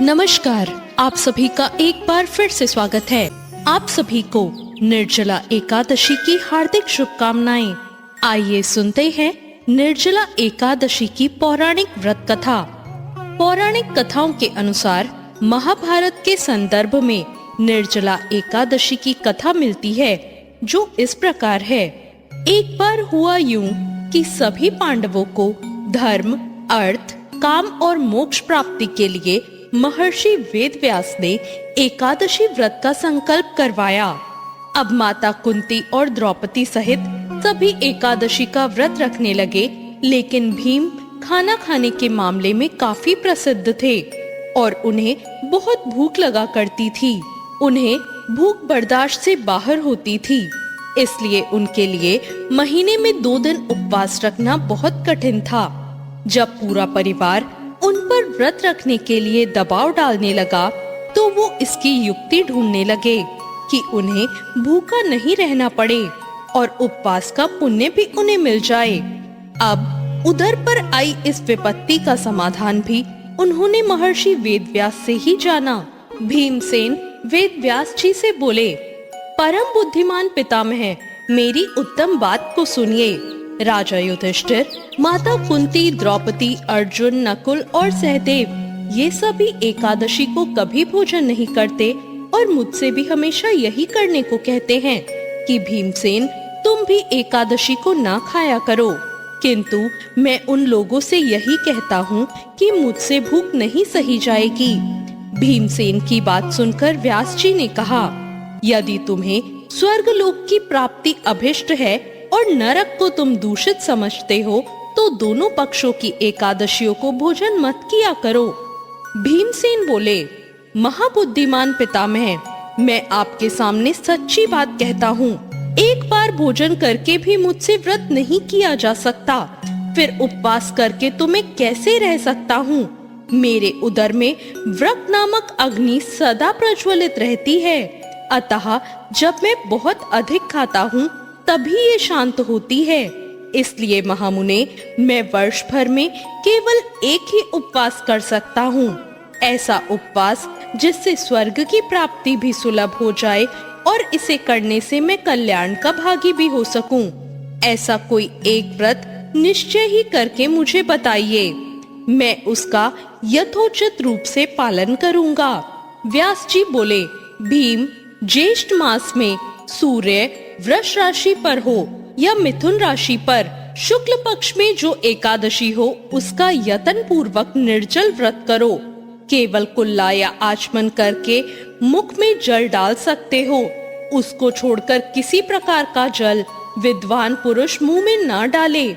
नमस्कार, आप सभी का एक बार फिर से स्वागत है। आप सभी को निर्जला एकादशी की हार्दिक शुभकामनाएं। आइए सुनते हैं निर्जला एकादशी की पौराणिक व्रत कथा। पौराणिक कथाओं के अनुसार महाभारत के संदर्भ में निर्जला एकादशी की कथा मिलती है, जो इस प्रकार है। एक बार हुआ यूं कि सभी पांडवों को धर्म, अर्थ, काम और मोक्ष प्राप्ति के लिए महर्षि वेदव्यास ने एकादशी व्रत का संकल्प करवाया। अब माता कुंती और द्रौपदी सहित सभी एकादशी का व्रत रखने लगे, लेकिन भीम खाना खाने के मामले में काफी प्रसिद्ध थे और उन्हें बहुत भूख लगा करती थी। उन्हें भूख बर्दाश्त से बाहर होती थी, इसलिए उनके लिए महीने में 2 दिन उपवास रखना बहुत कठिन था। जब पूरा परिवार उन पर व्रत रखने के लिए दबाव डालने लगा, तो वो इसकी युक्ति ढूंढने लगे कि उन्हें भूखा नहीं रहना पड़े और उपवास का पुण्य भी उन्हें मिल जाए। अब उधर पर आई इस विपत्ति का समाधान भी उन्होंने महर्षि वेदव्यास से ही जाना। भीमसेन वेदव्यास जी से बोले, परम बुद्धिमान पितामह, मेरी उत्तम बात को सुनिए। राजा युधिष्ठिर, माता कुंती, द्रौपदी, अर्जुन, नकुल और सहदेव ये सभी एकादशी को कभी भोजन नहीं करते और मुझसे भी हमेशा यही करने को कहते हैं कि भीमसेन, तुम भी एकादशी को ना खाया करो। किंतु मैं उन लोगों से यही कहता हूँ कि मुझसे भूख नहीं सही जाएगी। भीमसेन की बात सुनकर व्यास जी ने कहा, यदि तुम्हें स्वर्गलोक की प्राप्ति अभिष्ट है और नरक को तुम दूषित समझते हो, तो दोनों पक्षों की एकादशियों को भोजन मत किया करो। भीमसेन बोले, महाबुद्धिमान पितामह, मैं आपके सामने सच्ची बात कहता हूँ। एक बार भोजन करके भी मुझसे व्रत नहीं किया जा सकता, फिर उपवास करके तो मैं कैसे रह सकता हूँ। मेरे उदर में व्रत नामक अग्नि सदा प्रज्वलित रहती है, अतः जब मैं बहुत अधिक खाता हूँ तभी ये शांत होती है। इसलिए महामुने, मैं वर्ष भर में केवल एक ही उपवास कर सकता हूँ, ऐसा उपवास जिससे स्वर्ग की प्राप्ति भी सुलभ हो जाए और इसे करने से मैं कल्याण का भागी भी हो सकूं। ऐसा कोई एक व्रत निश्चय ही करके मुझे बताइए, मैं उसका यथोचित रूप से पालन करूंगा। व्यास जी बोले, भीम, ज्येष्ठ मास में सूर्य वृष राशि पर हो या मिथुन राशि पर शुक्ल पक्ष में जो एकादशी हो, उसका यतन पूर्वक निर्जल व्रत करो। केवल कुल्ला या आचमन करके मुख में जल डाल सकते हो। उसको छोड़कर किसी प्रकार का जल विद्वान पुरुष मुंह में न डाले,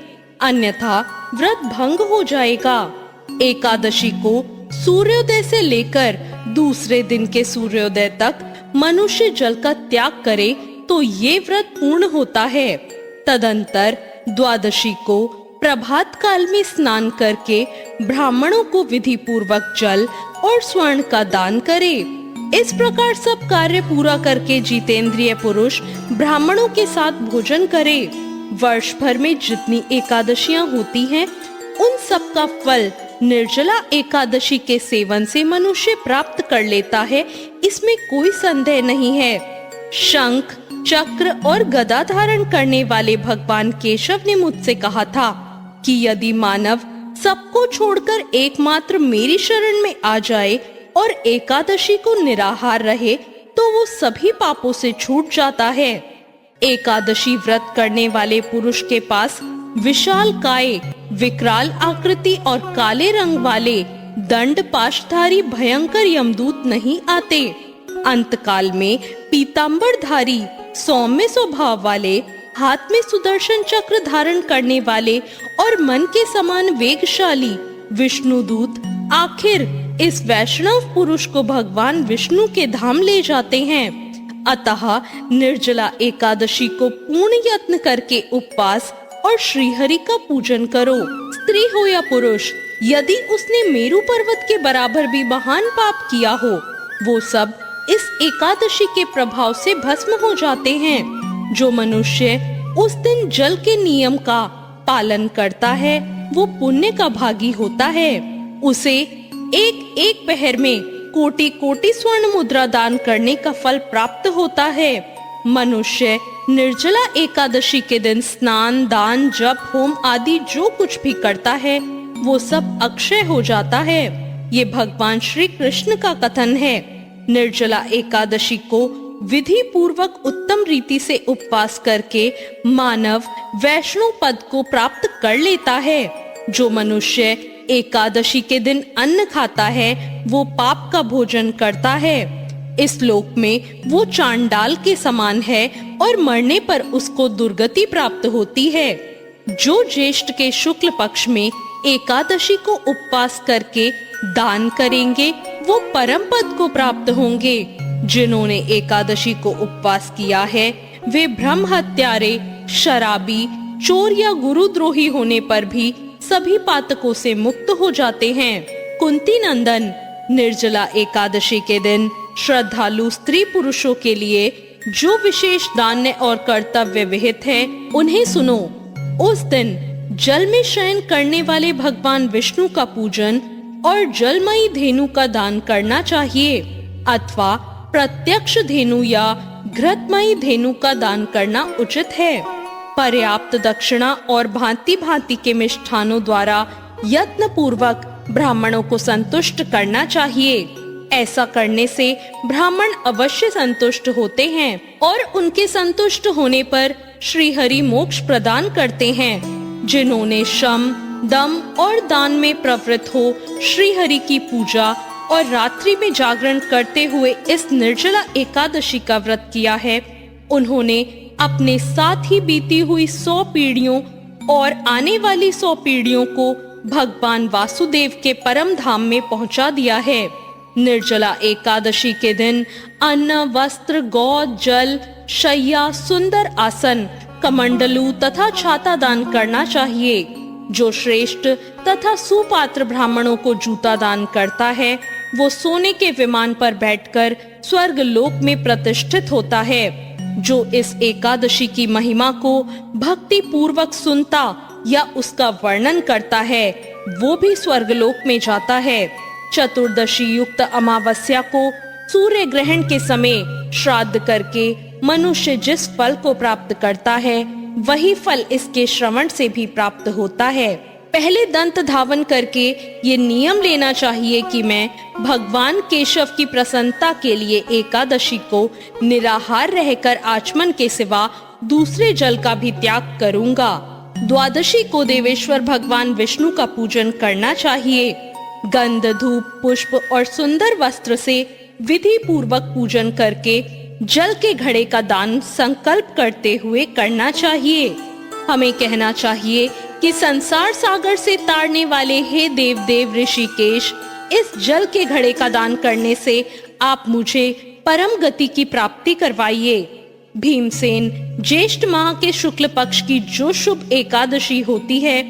अन्यथा व्रत भंग हो जाएगा। एकादशी को सूर्योदय से लेकर दूसरे दिन के सूर्योदय तक मनुष्य जल का त्याग करे तो ये व्रत पूर्ण होता है। तदंतर द्वादशी को प्रभात काल में स्नान करके ब्राह्मणों को विधि पूर्वक जल और स्वर्ण का दान करे। इस प्रकार सब कार्य पूरा करके जितेंद्रिय पुरुष ब्राह्मणों के साथ भोजन करे। वर्ष भर में जितनी एकादशियां होती हैं, उन सब का फल निर्जला एकादशी के सेवन से मनुष्य प्राप्त कर लेता है, इसमें कोई संदेह नहीं है। शंख, चक्र और गदा धारण करने वाले भगवान केशव ने मुझसे कहा था कि यदि मानव सबको छोड़कर एकमात्र मेरी शरण में आ जाए और एकादशी को निराहार रहे, तो वो सभी पापों से छूट जाता है। एकादशी व्रत करने वाले पुरुष के पास विशाल काय, विकराल आकृति और काले रंग वाले दंड पाशधारी भयंकर यमदूत नहीं आते। अंतकाल में पीतांबरधारी सौम्य स्वभाव वाले, हाथ में सुदर्शन चक्र धारण करने वाले और मन के समान वेगशाली विष्णुदूत आखिर इस वैष्णव पुरुष को भगवान विष्णु के धाम ले जाते हैं। अतः निर्जला एकादशी को पूर्ण यत्न करके उपवास और श्रीहरि का पूजन करो। स्त्री हो या पुरुष, यदि उसने मेरु पर्वत के बराबर भी महान पाप किया हो, वो सब इस एकादशी के प्रभाव से भस्म हो जाते हैं। जो मनुष्य उस दिन जल के नियम का पालन करता है, वो पुण्य का भागी होता है। उसे एक एक पहर में कोटि कोटि स्वर्ण मुद्रा दान करने का फल प्राप्त होता है। मनुष्य निर्जला एकादशी के दिन स्नान, दान, जप, होम आदि जो कुछ भी करता है वो सब अक्षय हो जाता है। ये भगवान श्री कृष्ण का कथन है। निर्जला एकादशी को विधि पूर्वक उत्तम रीति से उपवास करके मानव वैष्णव पद को प्राप्त कर लेता है। जो मनुष्य एकादशी के दिन अन्न खाता है वो पाप का भोजन करता है। इस लोक में वो चांडाल के समान है और मरने पर उसको दुर्गति प्राप्त होती है। जो ज्येष्ठ के शुक्ल पक्ष में एकादशी को उपवास करके दान करेंगे वो परम पद को प्राप्त होंगे। जिन्होंने एकादशी को उपवास किया है वे ब्रह्म हत्यारे, शराबी, चोर या गुरुद्रोही होने पर भी सभी पातकों से मुक्त हो जाते हैं। कुंती नंदन, निर्जला एकादशी के दिन श्रद्धालु स्त्री पुरुषों के लिए जो विशेष दान और कर्तव्य विहित है उन्हें सुनो। उस दिन जल में शयन करने वाले भगवान विष्णु का पूजन और जलमयी धेनु का दान करना चाहिए अथवा प्रत्यक्ष धेनु या घृतमयी धेनु का दान करना उचित है। पर्याप्त दक्षिणा और भांति भांति के मिष्ठानों द्वारा यत्न पूर्वक ब्राह्मणों को संतुष्ट करना चाहिए। ऐसा करने से ब्राह्मण अवश्य संतुष्ट होते हैं और उनके संतुष्ट होने पर श्री हरि मोक्ष प्रदान करते हैं। जिन्होंने शम, दम और दान में प्रवृत्त हो श्री हरि की पूजा और रात्रि में जागरण करते हुए इस निर्जला एकादशी का व्रत किया है, उन्होंने अपने साथ ही बीती हुई 100 पीढ़ियों और आने वाली 100 पीढ़ियों को भगवान वासुदेव के परम धाम में पहुंचा दिया है। निर्जला एकादशी के दिन अन्न, वस्त्र, गौ, जल, शैया, सुंदर आसन, कमंडलू तथा छाता दान करना चाहिए। जो श्रेष्ठ तथा सुपात्र ब्राह्मणों को जूता दान करता है वो सोने के विमान पर बैठकर स्वर्ग लोक में प्रतिष्ठित होता है। जो इस एकादशी की महिमा को भक्ति पूर्वक सुनता या उसका वर्णन करता है वो भी स्वर्गलोक में जाता है। चतुर्दशी युक्त अमावस्या को सूर्य ग्रहण के समय श्राद्ध करके मनुष्य जिस फल को प्राप्त करता है वही फल इसके श्रवण से भी प्राप्त होता है। पहले दंत धावन करके ये नियम लेना चाहिए कि मैं भगवान केशव की प्रसन्नता के लिए एकादशी को निराहार रहकर आचमन के सिवा दूसरे जल का भी त्याग करूंगा। द्वादशी को देवेश्वर भगवान विष्णु का पूजन करना चाहिए। गंध, धूप, पुष्प और सुंदर वस्त्र से विधि पूर्वक पूजन करके जल के घड़े का दान संकल्प करते हुए करना चाहिए। हमें कहना चाहिए कि संसार सागर से तारने वाले हे देव देव ऋषिकेश, इस जल के घड़े का दान करने से आप मुझे परम गति की प्राप्ति करवाइए। भीमसेन, ज्येष्ठ माह के शुक्ल पक्ष की जो शुभ एकादशी होती है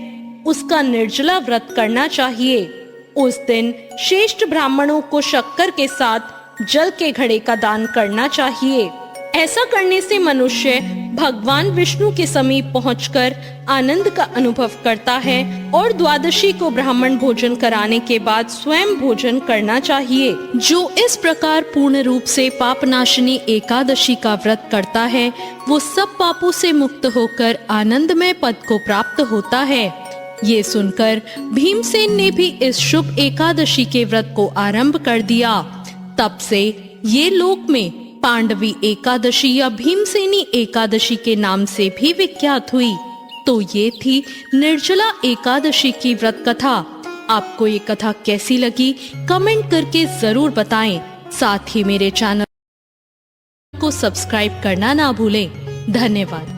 उसका निर्जला व्रत करना चाहिए। उस दिन श्रेष्ठ ब्राह्मणों को शक्कर के साथ जल के घड़े का दान करना चाहिए। ऐसा करने से मनुष्य भगवान विष्णु के समीप पहुंचकर आनंद का अनुभव करता है और द्वादशी को ब्राह्मण भोजन कराने के बाद स्वयं भोजन करना चाहिए। जो इस प्रकार पूर्ण रूप से पापनाशिनी एकादशी का व्रत करता है वो सब पापों से मुक्त होकर आनंदमय पद को प्राप्त होता है। ये सुनकर भीमसेन ने भी इस शुभ एकादशी के व्रत को आरंभ कर दिया। तब से ये लोक में पांडवी एकादशी या भीमसेनी एकादशी के नाम से भी विख्यात हुई। तो ये थी निर्जला एकादशी की व्रत कथा। आपको ये कथा कैसी लगी कमेंट करके जरूर बताएं। साथ ही मेरे चैनल को सब्सक्राइब करना ना भूलें। धन्यवाद।